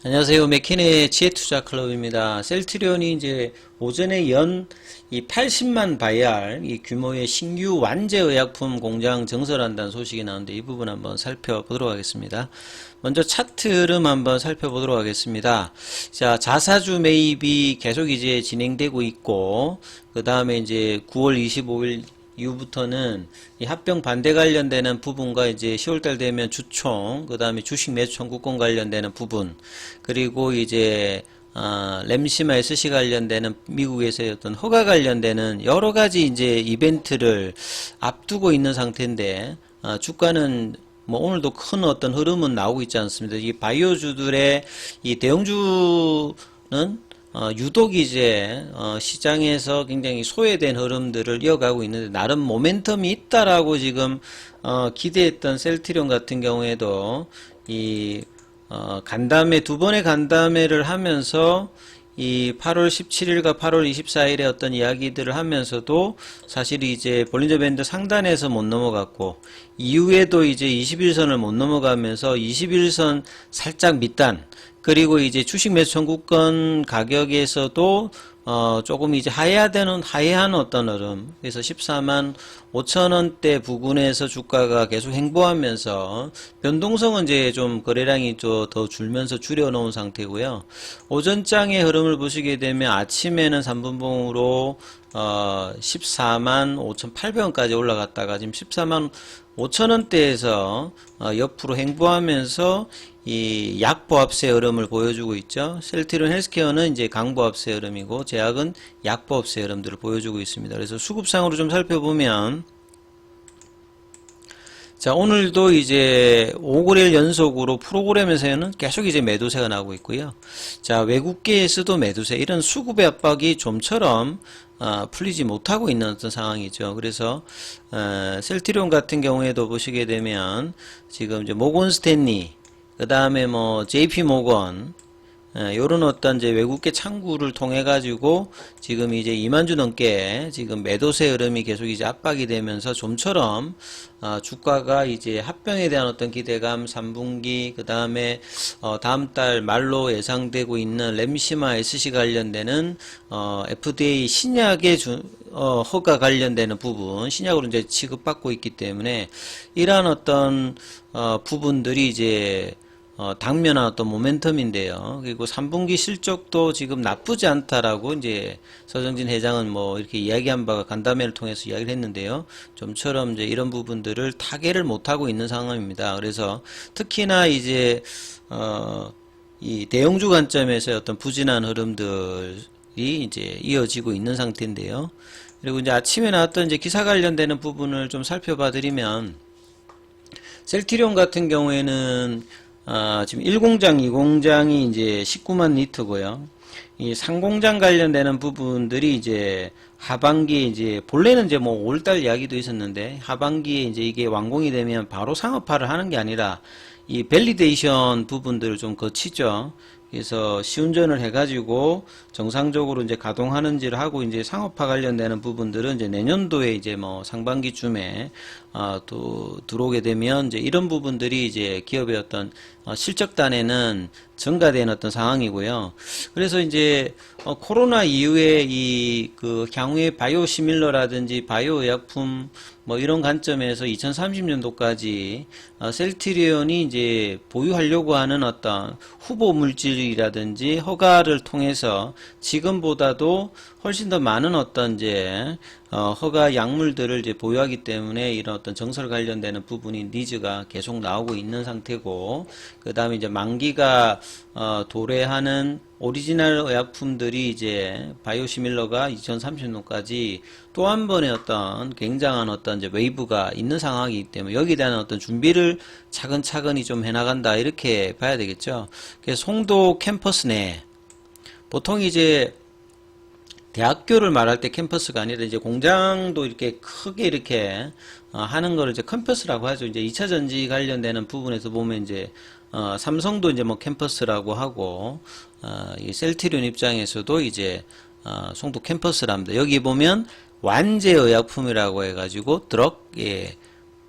안녕하세요. 맥킨의 지혜투자 클럽입니다. 셀트리온이 이제 오전에 이 80만 바이알 이 규모의 신규 완제 의약품 공장 증설한다는 소식이 나오는데 이 부분 한번 살펴보도록 하겠습니다. 먼저 차트 흐름 한번 살펴보도록 하겠습니다. 자, 자사주 매입이 계속 이제 진행되고 있고, 그 다음에 이제 9월 25일 이후부터는 이 합병 반대 관련되는 부분과 이제 10월달 되면 주총, 그 다음에 주식 매수 청구권 관련되는 부분, 그리고 이제 램시마 SC 관련되는 미국에서의 어떤 허가 관련되는 여러 가지 이제 이벤트를 앞두고 있는 상태인데, 주가는 뭐 오늘도 큰 어떤 흐름은 나오고 있지 않습니다. 이 바이오주들의 이 대형주는 유독 이제 시장에서 굉장히 소외된 흐름들을 이어가고 있는데 나름 모멘텀이 있다라고 지금 기대했던 셀트리온 같은 경우에도 이 간담회 두 번의 간담회를 하면서 이 8월 17일과 8월 24일에 어떤 이야기들을 하면서도 사실 이제 볼린저 밴드 상단에서 못 넘어갔고 이후에도 이제 21선을 못 넘어가면서 21선 살짝 밑단, 그리고 이제 주식 매수 청구권 가격에서도 조금 이제 하회한 어떤 흐름. 그래서 14만 5천원대 부근에서 주가가 계속 행보하면서 변동성은 이제 좀 거래량이 더 줄면서 줄여놓은 상태고요. 오전장의 흐름을 보시게 되면 아침에는 3분봉으로 14만 5,800원까지 올라갔다가 지금 14만 5천원대에서 옆으로 행보하면서 이 약보합세 흐름을 보여주고 있죠. 셀트리온 헬스케어는 이제 강보합세 흐름이고 제약은 약보합세 흐름들을 보여주고 있습니다. 그래서 수급상으로 좀 살펴보면, 자, 오늘도 이제 5거래일 연속으로 프로그램에서는 계속 이제 매도세가 나오고 있고요. 자, 외국계에서도 매도세, 이런 수급의 압박이 좀처럼 풀리지 못하고 있는 어떤 상황이죠. 그래서 셀트리온 같은 경우에도 보시게 되면 지금 이제 모건 스탠리, 그 다음에 뭐 JP 모건, 요런 어떤 이제 외국계 창구를 통해 가지고 지금 이제 2만 주 넘게 지금 매도세 흐름이 계속 이제 압박이 되면서 좀처럼 주가가 이제 합병에 대한 어떤 기대감 3분기, 그 다음에 다음 달 말로 예상되고 있는 램시마 SC 관련되는 FDA 신약의 허가 관련되는 부분, 신약으로 이제 취급받고 있기 때문에 이러한 어떤 부분들이 이제 당면한 어떤 모멘텀인데요. 그리고 3분기 실적도 지금 나쁘지 않다라고 이제 서정진 회장은 뭐 이렇게 이야기한 바가 간담회를 통해서 이야기를 했는데요. 좀처럼 이제 이런 부분들을 타개를 못하고 있는 상황입니다. 그래서 특히나 이제 이 대형주 관점에서의 어떤 부진한 흐름들이 이제 이어지고 있는 상태인데요. 그리고 이제 아침에 나왔던 이제 기사 관련되는 부분을 좀 살펴봐 드리면, 셀트리온 같은 경우에는 지금 1공장, 2공장이 이제 19만 리터고요. 이 상공장 관련되는 부분들이 이제 하반기에 이제 본래는 이제 뭐 5월달 이야기도 있었는데 하반기에 이제 이게 완공이 되면 바로 상업화를 하는 게 아니라 이 밸리데이션 부분들을 좀 거치죠. 그래서 시운전을 해가지고 정상적으로 이제 가동하는지를 하고 이제 상업화 관련되는 부분들은 이제 내년도에 이제 뭐 상반기쯤에 또 들어오게 되면 이제 이런 부분들이 이제 기업의 어떤 실적단에는 증가되는 어떤 상황이고요. 그래서 이제 코로나 이후에 이 그 향후의 바이오 시밀러라든지 바이오 의약품 뭐 이런 관점에서 2030년도까지 셀트리온이 이제 보유하려고 하는 어떤 후보 물질이라든지 허가를 통해서 지금보다도 훨씬 더 많은 어떤 이제 허가 약물들을 이제 보유하기 때문에 이런 어떤 정설 관련되는 부분이 니즈가 계속 나오고 있는 상태고, 그 다음에 이제 만기가 도래하는 오리지널 의약품들이 이제 바이오시밀러가 2030년까지 또 한 번의 어떤 굉장한 어떤 이제 웨이브가 있는 상황이기 때문에 여기에 대한 어떤 준비를 차근차근히 좀 해나간다, 이렇게 봐야 되겠죠. 그래서 송도 캠퍼스 내, 보통 이제 대학교를 말할 때 캠퍼스가 아니라 이제 공장도 이렇게 크게 이렇게 하는 거를 이제 캠퍼스라고 하죠. 이제 2차 전지 관련되는 부분에서 보면 이제 삼성도 이제 뭐 캠퍼스라고 하고 이 셀트리온 입장에서도 이제 송도 캠퍼스랍니다. 여기 보면 완제 의약품이라고 해가지고 드럭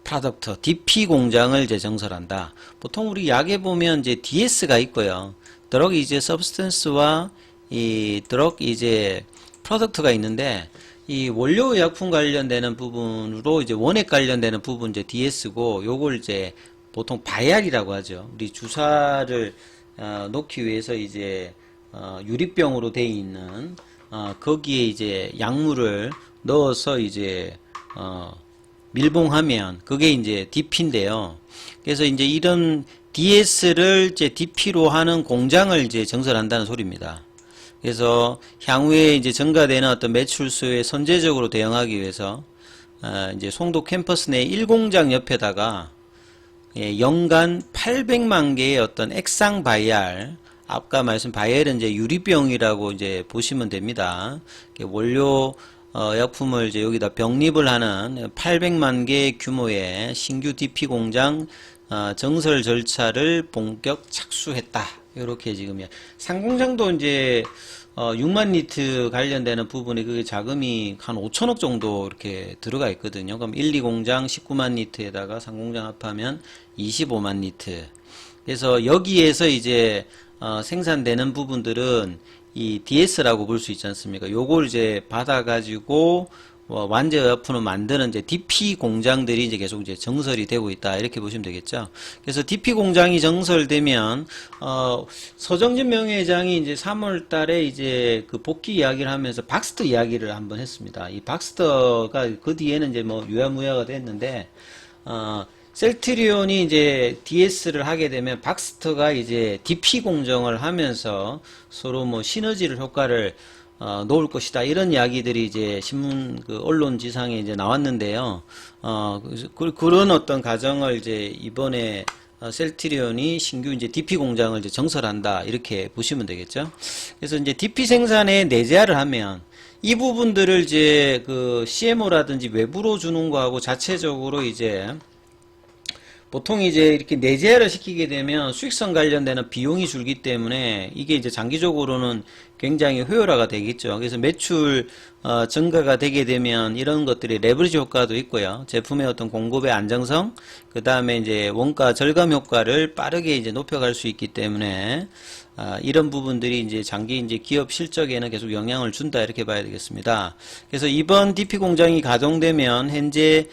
프로덕트 DP 공장을 이제 정설한다. 보통 우리 약에 보면 이제 DS가 있고요. 드럭 이제 서브스턴스와 이 드럭 이제 프로덕트가 있는데, 이 원료의약품 관련되는 부분으로 이제 원액 관련되는 부분 이제 DS고, 요걸 이제 보통 바이알이라고 하죠. 우리 주사를 놓기 위해서 이제 유리병으로 되어 있는 거기에 이제 약물을 넣어서 이제 밀봉하면 그게 이제 DP인데요. 그래서 이제 이런 DS를 이제 DP로 하는 공장을 이제 증설한다는 소리입니다. 그래서 향후에 이제 증가되는 어떤 매출수에 선제적으로 대응하기 위해서 이제 송도 캠퍼스 내 1공장 옆에다가 연간 800만 개의 어떤 액상 바이알, 아까 말씀 바이알은 이제 유리병이라고 이제 보시면 됩니다. 원료 약품을 이제 여기다 병립을 하는 800만 개 규모의 신규 DP 공장 증설 절차를 본격 착수했다. 이렇게 지금 상공장도 이제 6만 리트 관련되는 부분에 그게 자금이 한 5천억 정도 이렇게 들어가 있거든요. 그럼 1, 2공장 19만 리트에다가 상공장 합하면 25만 리트. 그래서 여기에서 이제 생산되는 부분들은 이 DS라고 볼 수 있지 않습니까? 요걸 이제 받아가지고 완제의약품을 만드는 이제 DP 공장들이 이제 계속 이제 정설이 되고 있다. 이렇게 보시면 되겠죠. 그래서 DP 공장이 정설되면, 서정진 명예회장이 이제 3월 달에 이제 그 복귀 이야기를 하면서 박스터 이야기를 한번 했습니다. 이 박스터가 그 뒤에는 이제 뭐 유야무야가 됐는데, 셀트리온이 이제 DS를 하게 되면 박스터가 이제 DP 공정을 하면서 서로 뭐 시너지를 효과를 놓을 것이다. 이런 이야기들이 이제 신문 그 언론 지상에 이제 나왔는데요. 그런 어떤 가정을 이제 이번에 셀트리온이 신규 이제 DP 공장을 이제 정설한다. 이렇게 보시면 되겠죠. 그래서 이제 DP 생산에 내재화를 하면 이 부분들을 이제 그 CMO라든지 외부로 주는 거하고 자체적으로 이제 보통 이제 이렇게 내재화를 시키게 되면 수익성 관련되는 비용이 줄기 때문에 이게 이제 장기적으로는 굉장히 효율화가 되겠죠. 그래서 매출 증가가 되게 되면 이런 것들이 레버리지 효과도 있고요. 제품의 어떤 공급의 안정성, 그 다음에 이제 원가 절감 효과를 빠르게 이제 높여갈 수 있기 때문에 이런 부분들이 이제 장기 이제 기업 실적에는 계속 영향을 준다 이렇게 봐야 되겠습니다. 그래서 이번 DP 공장이 가동되면 현재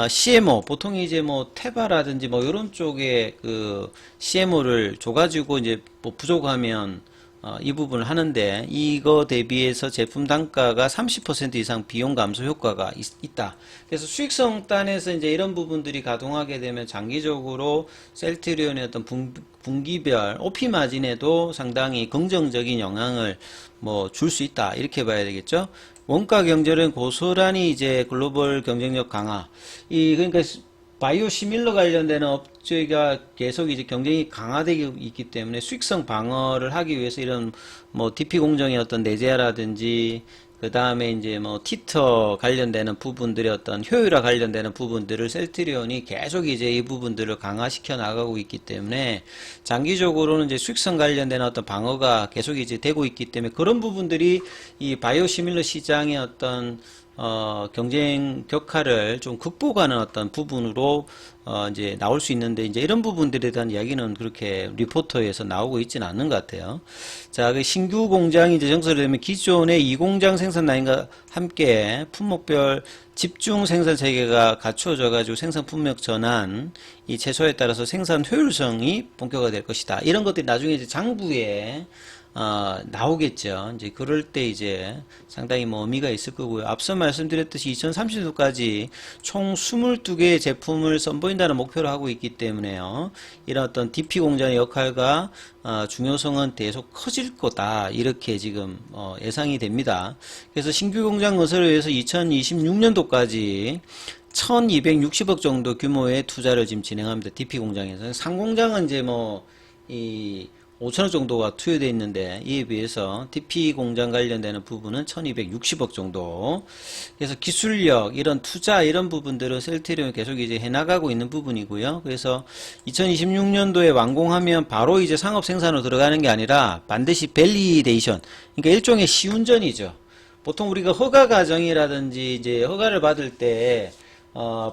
CMO, 보통 이제 뭐 테바라든지 뭐 이런 쪽에 그 CMO를 줘가지고 이제 뭐 부족하면 이 부분을 하는데, 이거 대비해서 제품 단가가 30% 이상 비용 감소 효과가 있다. 그래서 수익성 단에서 이제 이런 부분들이 가동하게 되면 장기적으로 셀트리온의 어떤 분기별 OP 마진에도 상당히 긍정적인 영향을 뭐 줄 수 있다. 이렇게 봐야 되겠죠. 원가 경제는 고스란히 이제 글로벌 경쟁력 강화. 그러니까 바이오 시밀러 관련되는 업체가 계속 이제 경쟁이 강화되고 있기 때문에 수익성 방어를 하기 위해서 이런 뭐 DP 공정의 어떤 내재화라든지 그 다음에 이제 뭐 티터 관련되는 부분들의 어떤 효율화 관련되는 부분들을 셀트리온이 계속 이제 이 부분들을 강화시켜 나가고 있기 때문에 장기적으로는 이제 수익성 관련되는 어떤 방어가 계속 이제 되고 있기 때문에 그런 부분들이 이 바이오 시밀러 시장의 어떤 경쟁 격화를 좀 극복하는 어떤 부분으로 이제 나올 수 있는데, 이제 이런 부분들에 대한 이야기는 그렇게 리포터에서 나오고 있지는 않는 것 같아요. 자, 그 신규 공장이 이제 정설되면 기존의 2공장 생산 라인과 함께 품목별 집중 생산 체계가 갖추어져 가지고 생산 품목 전환, 이 최소에 따라서 생산 효율성이 본격화될 것이다. 이런 것들이 나중에 이제 장부에 나오겠죠. 이제 그럴 때 이제 상당히 뭐 의미가 있을 거고요. 앞서 말씀드렸듯이 2030년도까지 총 22개의 제품을 선보인다는 목표를 하고 있기 때문에요. 이런 어떤 DP 공장의 역할과 중요성은 계속 커질 거다. 이렇게 지금 예상이 됩니다. 그래서 신규 공장 건설을 위해서 2026년도까지 1260억 정도 규모의 투자를 지금 진행합니다. DP 공장에서. 상공장은 이제 뭐 5천억 정도가 투여되어 있는데, 이에 비해서 DP 공장 관련되는 부분은 1260억 정도. 그래서 기술력, 이런 투자, 이런 부분들은 셀트리온이 계속 이제 해나가고 있는 부분이고요. 그래서 2026년도에 완공하면 바로 이제 상업 생산으로 들어가는 게 아니라 반드시 밸리데이션, 그러니까 일종의 시운전이죠. 보통 우리가 허가 과정이라든지 이제 허가를 받을 때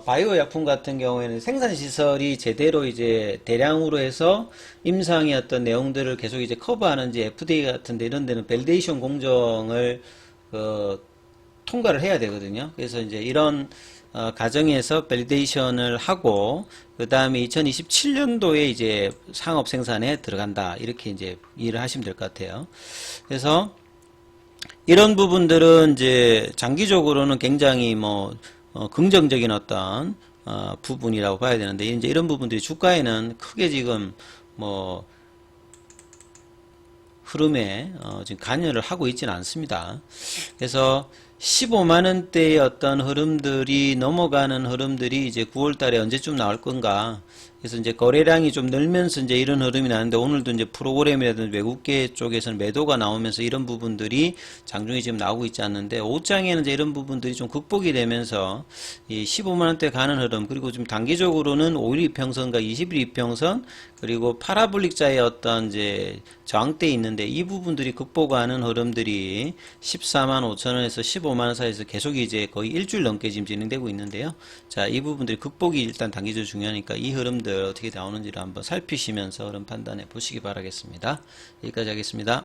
바이오 약품 같은 경우에는 생산 시설이 제대로 이제 대량으로 해서 임상의 어떤 내용들을 계속 이제 커버하는지 FDA 같은 데 이런 데는 밸리데이션 공정을 통과를 해야 되거든요. 그래서 이제 이런 과정에서 밸리데이션을 하고 그 다음에 2027년도에 이제 상업 생산에 들어간다 이렇게 이제 이해를 하시면 될 것 같아요. 그래서 이런 부분들은 이제 장기적으로는 굉장히 긍정적인 어떤 부분이라고 봐야 되는데 이제 이런 부분들이 주가에는 크게 지금 뭐 흐름에 지금 관여를 하고 있지는 않습니다. 그래서 15만 원대의 어떤 흐름들이 넘어가는 흐름들이 이제 9월 달에 언제쯤 나올 건가. 그래서 이제 거래량이 좀 늘면서 이제 이런 흐름이 나는데 오늘도 이제 프로그램이라든지 외국계 쪽에서는 매도가 나오면서 이런 부분들이 장중에 지금 나오고 있지 않는데 옷장에는 이제 이런 부분들이 좀 극복이 되면서 이 15만 원대 가는 흐름 그리고 좀 단기적으로는 5일 이평선과 20일 이평선 그리고 파라볼릭자의 어떤 이제 저항대 있는데 이 부분들이 극복하는 흐름들이 14만 5천 원에서 15만 원 사이에서 계속 이제 거의 일주일 넘게 지금 진행되고 있는데요. 자, 이 부분들이 극복이 일단 단기적으로 중요하니까 이 흐름들 어떻게 나오는지를 한번 살피시면서 흐름 판단해 보시기 바라겠습니다. 여기까지 하겠습니다.